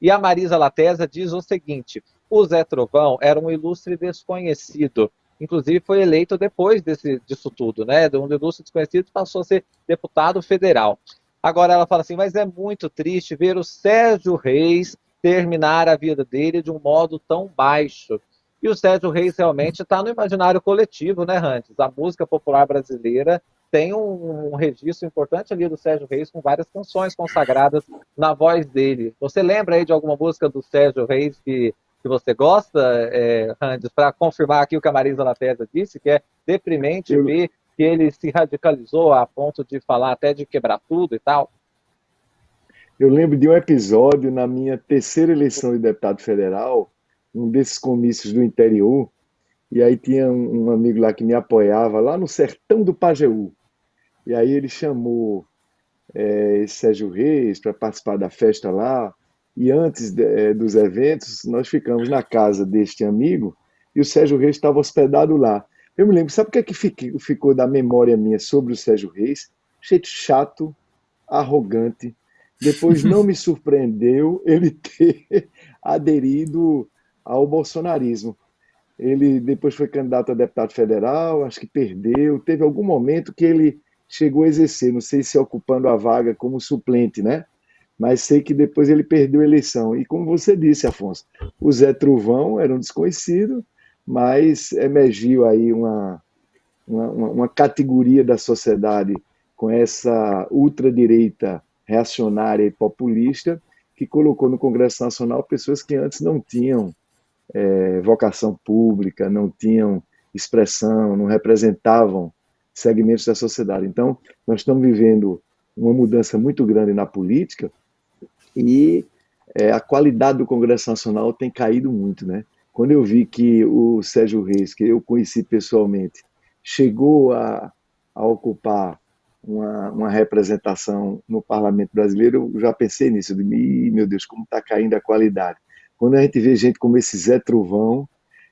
E a Marisa Latésia diz o seguinte: o Zé Trovão era um ilustre desconhecido. Inclusive foi eleito depois disso tudo, né? De um ilustre desconhecido passou a ser deputado federal. Agora ela fala assim, mas é muito triste ver o Sérgio Reis terminar a vida dele de um modo tão baixo. E o Sérgio Reis realmente está no imaginário coletivo, né, Rantes? A música popular brasileira tem um registro importante ali do Sérgio Reis com várias canções consagradas na voz dele. Você lembra aí de alguma música do Sérgio Reis que você gosta, Randes, para confirmar aqui o que a Marisa Latésia disse, que é deprimente Eu, ver que ele se radicalizou a ponto de falar até de quebrar tudo e tal? eu lembro de um episódio na minha terceira eleição de deputado federal, um desses comícios do interior, e aí tinha um amigo lá que me apoiava, lá no sertão do Pajeú. E aí ele chamou esse Sérgio Reis para participar da festa lá. E antes dos eventos, nós ficamos na casa deste amigo e o Sérgio Reis estava hospedado lá. Eu me lembro, sabe o que é que ficou da memória minha sobre o Sérgio Reis? Jeito chato, arrogante. Depois não me surpreendeu ele ter aderido ao bolsonarismo. Ele depois foi candidato a deputado federal, acho que perdeu. Teve algum momento que ele chegou a exercer, não sei se ocupando a vaga como suplente, né? Mas sei que depois ele perdeu a eleição. E como você disse, Afonso, o Zé Trovão era um desconhecido, mas emergiu aí uma categoria da sociedade com essa ultradireita reacionária e populista que colocou no Congresso Nacional pessoas que antes não tinham vocação pública, não tinham expressão, não representavam segmentos da sociedade. Então, nós estamos vivendo uma mudança muito grande na política e a qualidade do Congresso Nacional tem caído muito, né? Quando eu vi que o Sérgio Reis, que eu conheci pessoalmente, chegou a ocupar uma representação no parlamento brasileiro, eu já pensei nisso, de mim, meu Deus, como está caindo a qualidade. Quando a gente vê gente como esse Zé Trovão,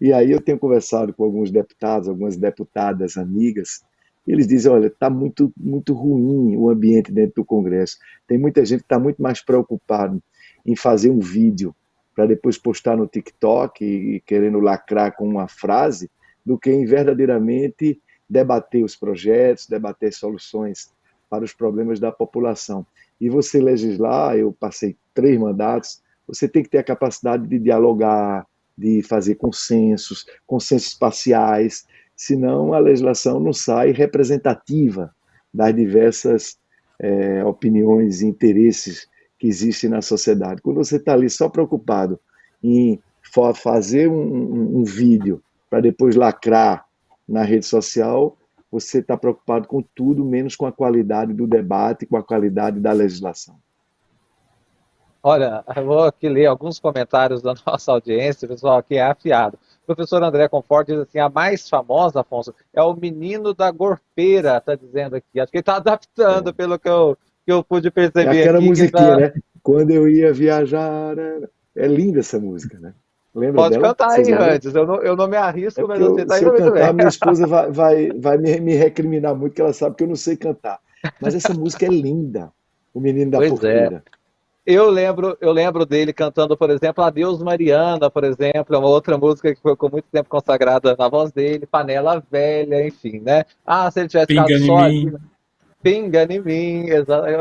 e aí eu tenho conversado com alguns deputados, algumas deputadas amigas, e eles dizem, olha, está muito, muito ruim o ambiente dentro do Congresso. Tem muita gente que está muito mais preocupada em fazer um vídeo para depois postar no TikTok e querendo lacrar com uma frase, do que em verdadeiramente debater os projetos, debater soluções para os problemas da população. E você legislar, eu passei 3 mandatos, você tem que ter a capacidade de dialogar, de fazer consensos parciais, senão a legislação não sai representativa das diversas opiniões e interesses que existem na sociedade. Quando você está ali só preocupado em fazer um vídeo para depois lacrar na rede social, você está preocupado com tudo, menos com a qualidade do debate, com a qualidade da legislação. Olha, eu vou aqui ler alguns comentários da nossa audiência, o pessoal aqui é afiado. O professor André Confort diz assim, a mais famosa, Afonso, é o menino da gorpeira, está dizendo aqui. Acho que ele está adaptando, É. pelo que eu pude É perceber aquela aqui. musiquinha, né? Quando eu ia viajar. É linda essa música, né? Lembra Pode dela? cantar Vocês aí, lembram? Randes. Eu não me É arrisco, mas porque você está se eu indo muito bem. cantar, minha esposa vai me recriminar muito, que ela sabe que eu não sei cantar. Mas essa música é linda, O Menino da Pois é. Porteira. Eu lembro dele cantando, por exemplo, Adeus Mariana, por exemplo, é uma outra música que ficou muito tempo consagrada na voz dele, Panela Velha, enfim, né? Ah, se ele tivesse ficado Pinga em só ali, mim. Pinga em mim,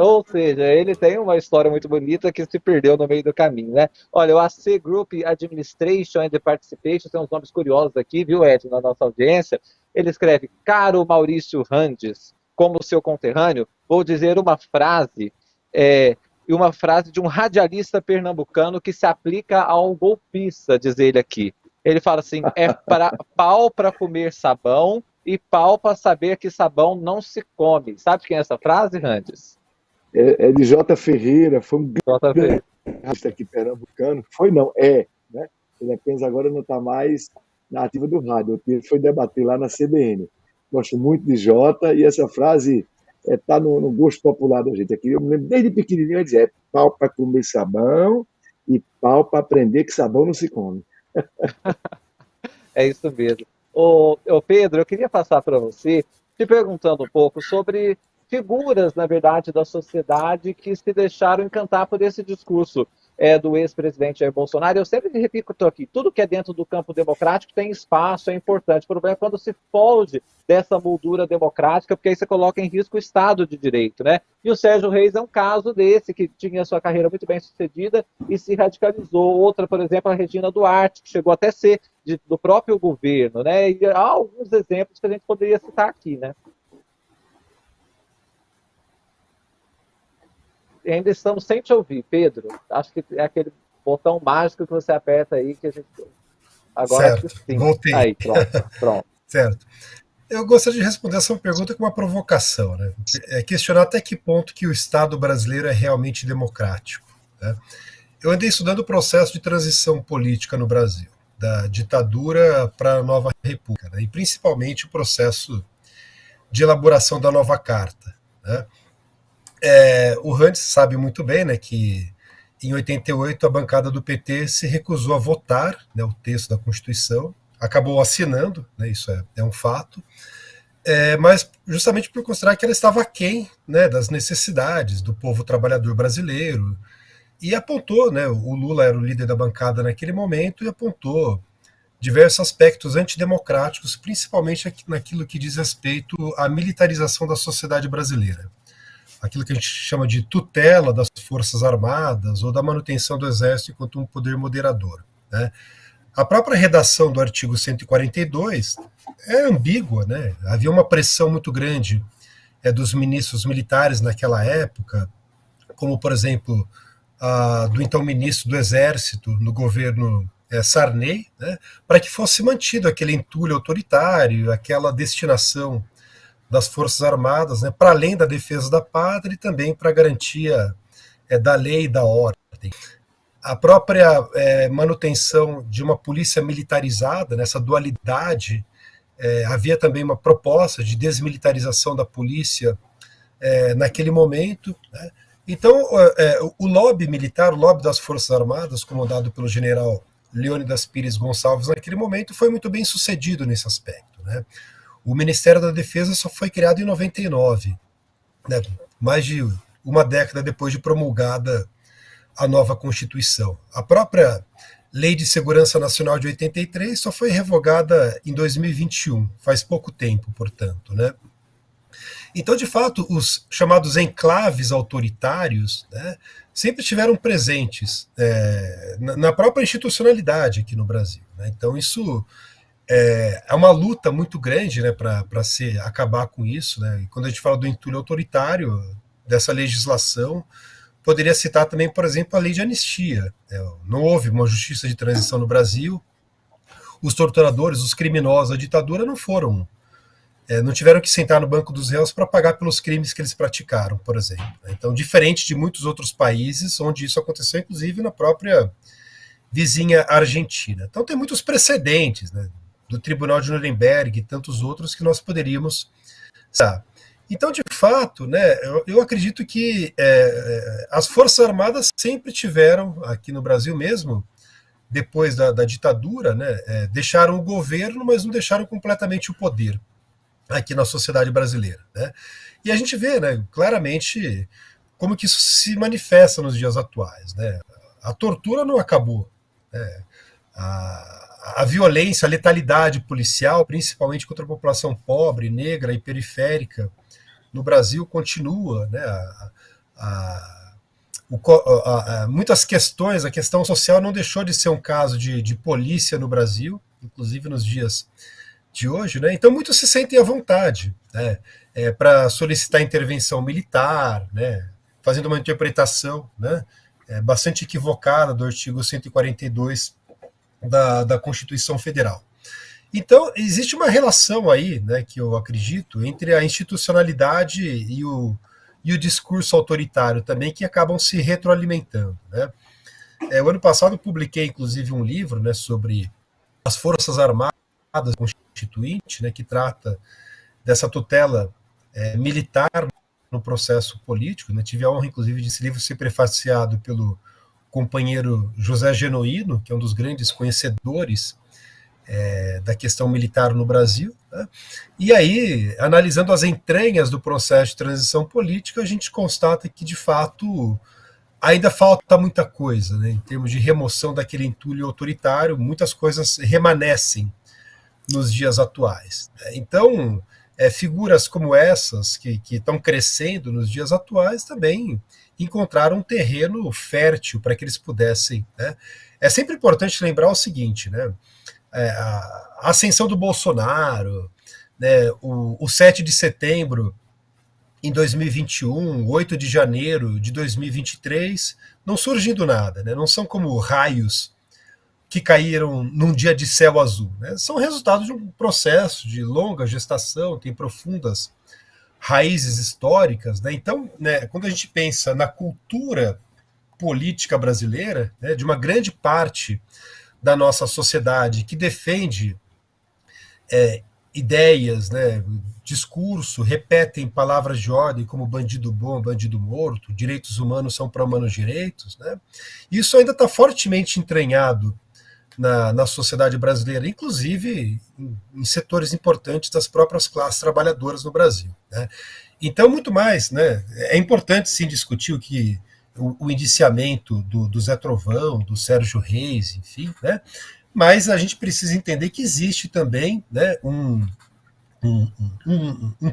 ou seja, ele tem uma história muito bonita que se perdeu no meio do caminho, né? Olha, o AC Group Administration and Participation, tem uns nomes curiosos aqui, viu, Ed, na nossa audiência. Ele escreve, caro Maurício Randes, como seu conterrâneo, vou dizer é, uma frase de um radialista pernambucano que se aplica ao golpista, diz ele aqui. Ele fala assim, pau para comer sabão, e pau para saber que sabão não se come. Sabe quem é essa frase, Randes? É de J. Ferreira, foi um JV. grande artista aqui pernambucano. Foi não, é, né? Ele apenas agora não está mais na ativa do rádio. Ele foi debater lá na CBN. Gosto muito de Jota e essa frase está no gosto popular da gente aqui. Eu me lembro desde pequenininho, eu dizia, pau para comer sabão e pau para aprender que sabão não se come. É isso mesmo. Ô Pedro, eu queria passar para você, te perguntando um pouco sobre figuras, na verdade, da sociedade que se deixaram encantar por esse discurso. do ex-presidente Jair Bolsonaro. Eu sempre repito aqui, tudo que é dentro do campo democrático tem espaço, é importante. O problema é quando se foge dessa moldura democrática, porque aí você coloca em risco o Estado de Direito, né? E o Sérgio Reis é um caso desse, que tinha sua carreira muito bem sucedida e se radicalizou. Outra, por exemplo, a Regina Duarte, que chegou até a ser do próprio governo, né? E há alguns exemplos que a gente poderia citar aqui, né? E ainda estamos sem te ouvir, Pedro. Acho que é aquele botão mágico que você aperta aí que a gente... Agora certo, acho que sim. voltei. Aí, pronto. Certo. Eu gostaria de responder essa pergunta com uma provocação, né? É questionar até que ponto que o Estado brasileiro é realmente democrático, né? Eu andei estudando o processo de transição política no Brasil, da ditadura para a nova república, né? E principalmente o processo de elaboração da nova carta, né? O Randes sabe muito bem, né, que em 88 a bancada do PT se recusou a votar, né, o texto da Constituição, acabou assinando, né, isso é um fato, mas justamente por considerar que ela estava aquém, né, das necessidades do povo trabalhador brasileiro, e apontou, né, o Lula era o líder da bancada naquele momento, e apontou diversos aspectos antidemocráticos, principalmente naquilo que diz respeito à militarização da sociedade brasileira, aquilo que a gente chama de tutela das Forças Armadas ou da manutenção do Exército enquanto um poder moderador, né? A própria redação do artigo 142 é ambígua, né? Havia uma pressão muito grande dos ministros militares naquela época, como, por exemplo, do então ministro do Exército no governo Sarney, né? Para que fosse mantido aquele entulho autoritário, aquela destinação das Forças Armadas, né, para além da defesa da pátria e também para a garantia da lei e da ordem. A própria manutenção de uma polícia militarizada, nessa dualidade, havia também uma proposta de desmilitarização da polícia naquele momento, né? Então, o lobby militar, o lobby das Forças Armadas, comandado pelo general Leônidas Pires Gonçalves, naquele momento, foi muito bem sucedido nesse aspecto, né? O Ministério da Defesa só foi criado em 99, né, mais de uma década depois de promulgada a nova Constituição. A própria Lei de Segurança Nacional de 83 só foi revogada em 2021, faz pouco tempo, portanto, né? Então, de fato, os chamados enclaves autoritários, né, sempre estiveram presentes na própria institucionalidade aqui no Brasil, né? Então, isso é uma luta muito grande, né, para se acabar com isso, né? E quando a gente fala do entulho autoritário dessa legislação, poderia citar também, por exemplo, a lei de anistia, né? Não houve uma justiça de transição no Brasil, os torturadores, os criminosos da ditadura não tiveram que sentar no banco dos réus para pagar pelos crimes que eles praticaram, por exemplo. Então, diferente de muitos outros países, onde isso aconteceu, inclusive, na própria vizinha Argentina. Então, tem muitos precedentes, né, do Tribunal de Nuremberg e tantos outros que nós poderíamos saber. Então, de fato, né, eu acredito que as Forças Armadas sempre tiveram, aqui no Brasil mesmo, depois da ditadura, né, deixaram o governo, mas não deixaram completamente o poder aqui na sociedade brasileira, né? E a gente vê, né, claramente como que isso se manifesta nos dias atuais, né? A tortura não acabou, né? A violência, a letalidade policial, principalmente contra a população pobre, negra e periférica no Brasil continua, né? Muitas questões, a questão social não deixou de ser um caso de polícia no Brasil, inclusive nos dias de hoje, né? Então muitos se sentem à vontade, né, para solicitar intervenção militar, né, fazendo uma interpretação, né, bastante equivocada do artigo 142 da Constituição Federal. Então existe uma relação aí, né, que eu acredito, entre a institucionalidade e o discurso autoritário também, que acabam se retroalimentando, né? O ano passado eu publiquei inclusive um livro, né, sobre as Forças Armadas Constituinte, né, que trata dessa tutela militar no processo político, né? Tive a honra, inclusive, de esse livro ser prefaciado pelo companheiro José Genoino, que é um dos grandes conhecedores da questão militar no Brasil, né? E aí, analisando as entranhas do processo de transição política, a gente constata que, de fato, ainda falta muita coisa, né, em termos de remoção daquele entulho autoritário, muitas coisas remanescem nos dias atuais. Então, figuras como essas, que estão crescendo nos dias atuais, também encontraram um terreno fértil para que eles pudessem. Né? É sempre importante lembrar o seguinte, né? A ascensão do Bolsonaro, né, o 7 de setembro em 2021, 8 de janeiro de 2023, não surgem do nada, né? Não são como raios que caíram num dia de céu azul. Né? São resultados de um processo de longa gestação, tem profundas raízes históricas. Né? Então, né, quando a gente pensa na cultura política brasileira, né, de uma grande parte da nossa sociedade que defende ideias, né, discurso, repetem palavras de ordem como bandido bom, bandido morto, direitos humanos são para humanos direitos, né? Isso ainda está fortemente entranhado na sociedade brasileira, inclusive em setores importantes das próprias classes trabalhadoras no Brasil. Né? Então, muito mais, né? É importante sim discutir o indiciamento do Zé Trovão, do Sérgio Reis, enfim, né? Mas a gente precisa entender que existe também, né, um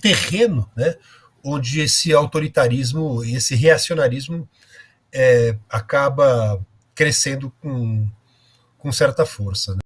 terreno, né, onde esse autoritarismo e esse reacionarismo acaba crescendo com certa força. Né?